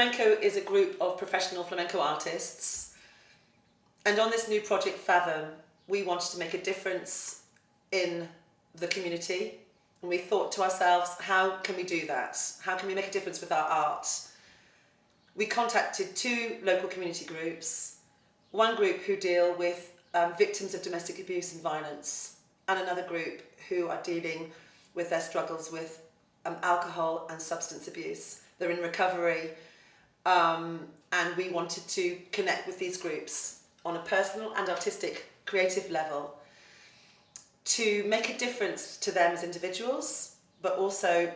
Flamenco is a group of professional flamenco artists, and on this new project Fathom, we wanted to make a difference in the community, and we thought to ourselves, how can we do that? How can we make a difference with our art? We contacted 2 local community groups, one group who deal with victims of domestic abuse and violence, and another group who are dealing with their struggles with alcohol and substance abuse. They're in recovery, and we wanted to connect with these groups on a personal and artistic, creative level to make a difference to them as individuals, but also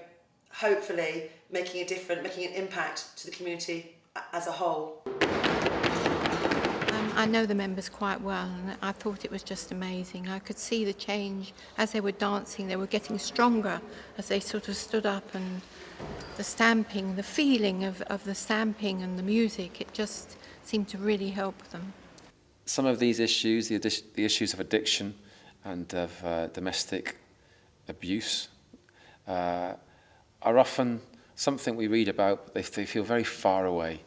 hopefully making an impact to the community as a whole. I know the members quite well, and I thought it was just amazing. I could see the change as they were dancing. They were getting stronger as they sort of stood up, and the stamping, the feeling of the stamping and the music, it just seemed to really help them. Some of these issues, the issues of addiction and of domestic abuse, are often something we read about, but they feel very far away.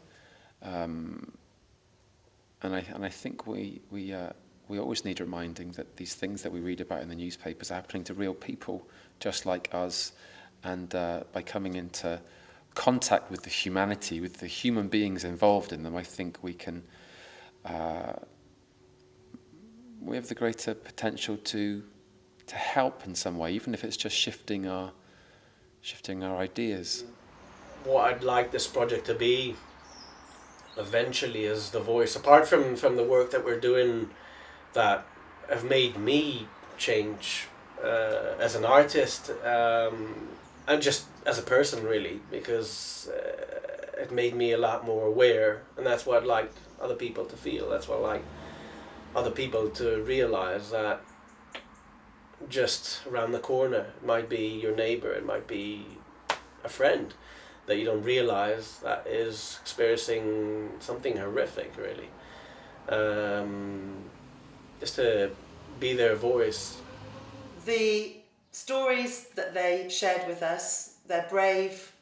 And I think we always need reminding that these things that we read about in the newspapers are happening to real people just like us, and by coming into contact with the humanity, with the human beings involved in them, I think we can we have the greater potential to help in some way, even if it's just shifting our ideas. What I'd like this project to be eventually is the voice, apart from the work that we're doing that have made me change as an artist, and just as a person really, because it made me a lot more aware, and that's what I'd like other people to feel. That's what I'd like other people to realize, that just around the corner, it might be your neighbor, it might be a friend that you don't realize that is experiencing something horrific, really. Just to be their voice. The stories that they shared with us, their brave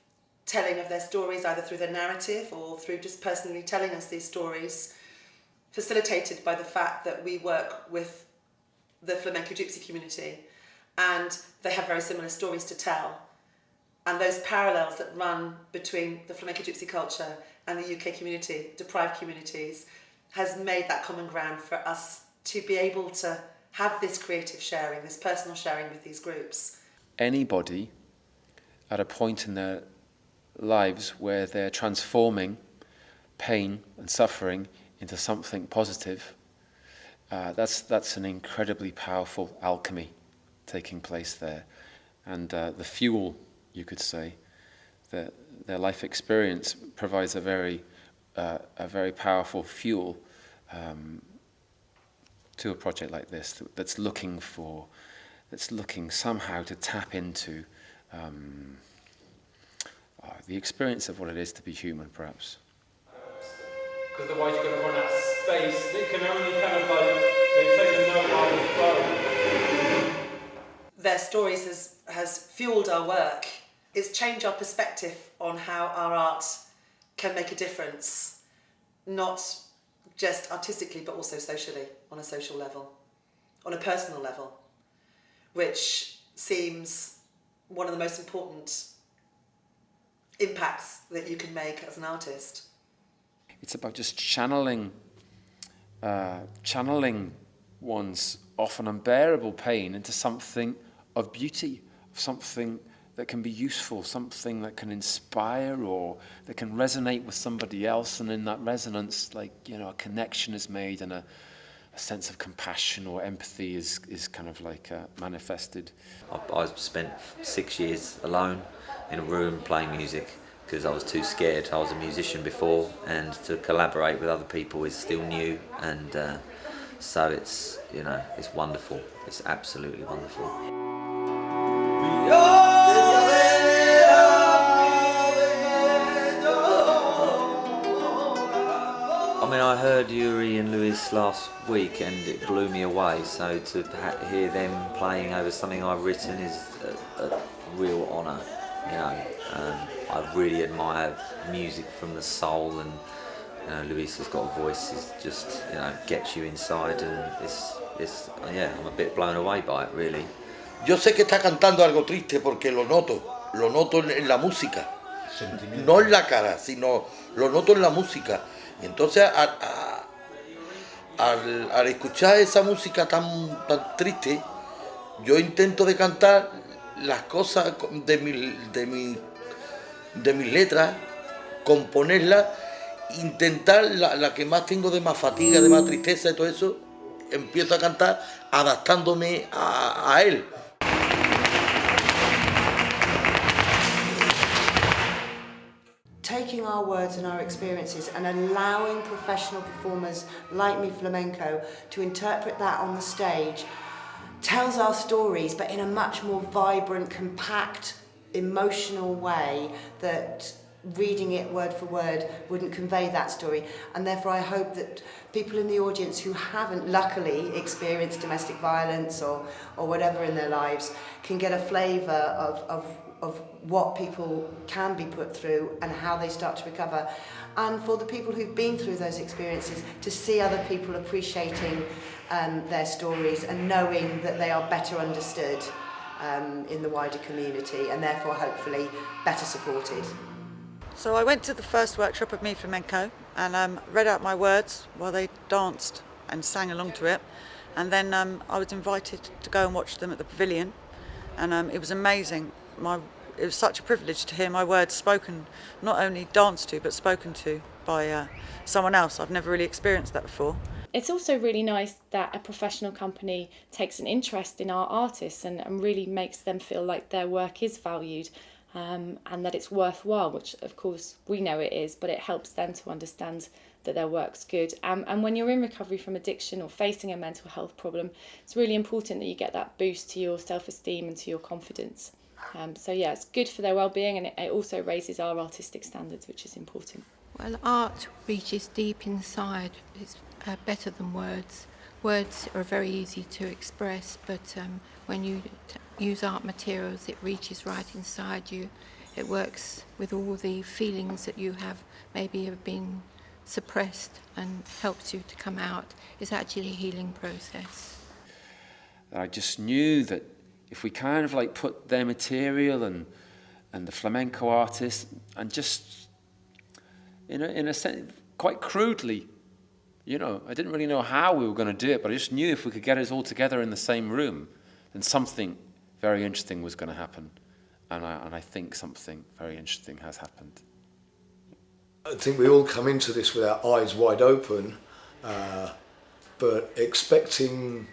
telling of their stories, either through their narrative or through just personally telling us these stories, facilitated by the fact that we work with the flamenco gypsy community, and they have very similar stories to tell. And those parallels that run between the flamenco gypsy culture and the UK community, deprived communities, has made that common ground for us to be able to have this creative sharing, this personal sharing with these groups. Anybody at a point in their lives where they're transforming pain and suffering into something positive, that's an incredibly powerful alchemy taking place there. And the fuel, you could say, that their life experience provides a very powerful fuel to a project like this that's looking somehow to tap into the experience of what it is to be human, perhaps. Because otherwise you're going to run out of space. It can only kind of like, they take a note out of the bow. Their stories has fueled our work. It's changed our perspective on how our art can make a difference, not just artistically but also socially, on a social level, on a personal level, which seems one of the most important impacts that you can make as an artist. It's about just channeling one's often unbearable pain into something of beauty, something that can be useful, something that can inspire or that can resonate with somebody else, and in that resonance, a connection is made, and a sense of compassion or empathy is kind of manifested. I spent 6 years alone in a room playing music because I was too scared. I was a musician before, and to collaborate with other people is still new, and so it's wonderful. It's absolutely wonderful. I mean, I heard Yuri and Lewis last week and it blew me away, so to hear them playing over something I've written is a real honour. You know, I really admire music from the soul, and you know, Luisa's got a voice that just, you know, gets you inside, and it's yeah, I'm a bit blown away by it, really. Yo sé que está cantando algo triste porque lo noto en la música, no en la cara, sino lo noto en la música. Y entonces al escuchar esa música tan triste, yo intento de cantar las cosas de mis letras, componerlas, intentar la que más tengo de más fatiga, de más tristeza y todo eso, empiezo a cantar adaptándome a él. Taking our words and our experiences and allowing professional performers like Me Flamenco to interpret that on the stage tells our stories, but in a much more vibrant, compact, emotional way that reading it word for word wouldn't convey that story. And therefore I hope that people in the audience who haven't luckily experienced domestic violence or whatever in their lives can get a flavour of what people can be put through and how they start to recover. And for the people who've been through those experiences to see other people appreciating their stories and knowing that they are better understood in the wider community and therefore hopefully better supported. So I went to the first workshop of Me Flamenco and read out my words while they danced and sang along to it. And then I was invited to go and watch them at the pavilion, and it was amazing. It was such a privilege to hear my words spoken, not only danced to, but spoken to by someone else. I've never really experienced that before. It's also really nice that a professional company takes an interest in our artists and really makes them feel like their work is valued and that it's worthwhile, which of course we know it is, but it helps them to understand that their work's good. And when you're in recovery from addiction or facing a mental health problem, it's really important that you get that boost to your self-esteem and to your confidence. So yeah, it's good for their well-being, and it also raises our artistic standards, which is important. Well, art reaches deep inside. It's better than words. Words are very easy to express, but when you use art materials, it reaches right inside you. It works with all the feelings that you have been suppressed and helps you to come out. It's actually a healing process. I just knew that if we kind of like put their material and the flamenco artists and just in a sense quite crudely, you know, I didn't really know how we were going to do it, but I just knew if we could get us all together in the same room, then something very interesting was going to happen, and I think something very interesting has happened. I think we all come into this with our eyes wide open, but expecting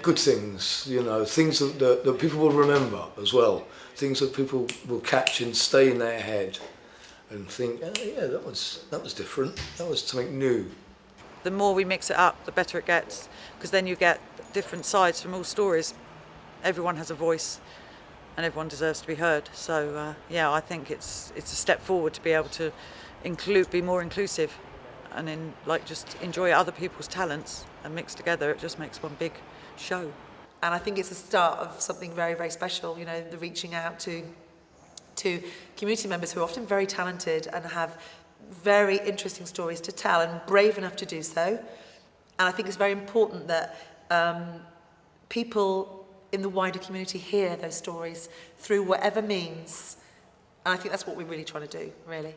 good things, you know, things that people will remember as well, things that people will catch and stay in their head and think, oh, yeah, that was different, that was something new. The more we mix it up, the better it gets, because then you get different sides from all stories. Everyone has a voice and everyone deserves to be heard. So yeah, I think it's a step forward to be able to be more inclusive and just enjoy other people's talents and mix together. It just makes one big show. And I think it's the start of something very, very special, you know, the reaching out to community members who are often very talented and have very interesting stories to tell and brave enough to do so. And I think it's very important that people in the wider community hear those stories through whatever means. And I think that's what we're really trying to do, really.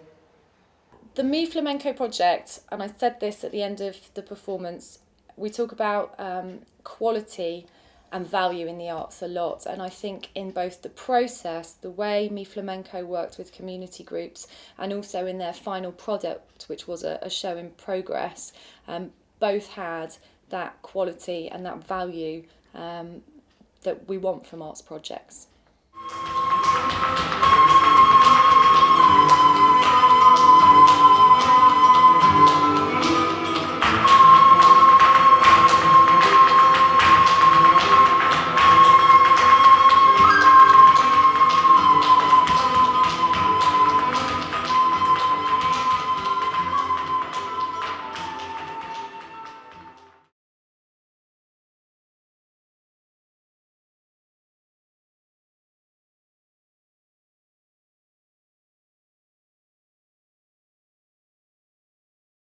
The Me Flamenco project, and I said this at the end of the performance, we talk about quality and value in the arts a lot, and I think in both the process, the way Me Flamenco worked with community groups, and also in their final product, which was a show in progress, both had that quality and that value that we want from arts projects.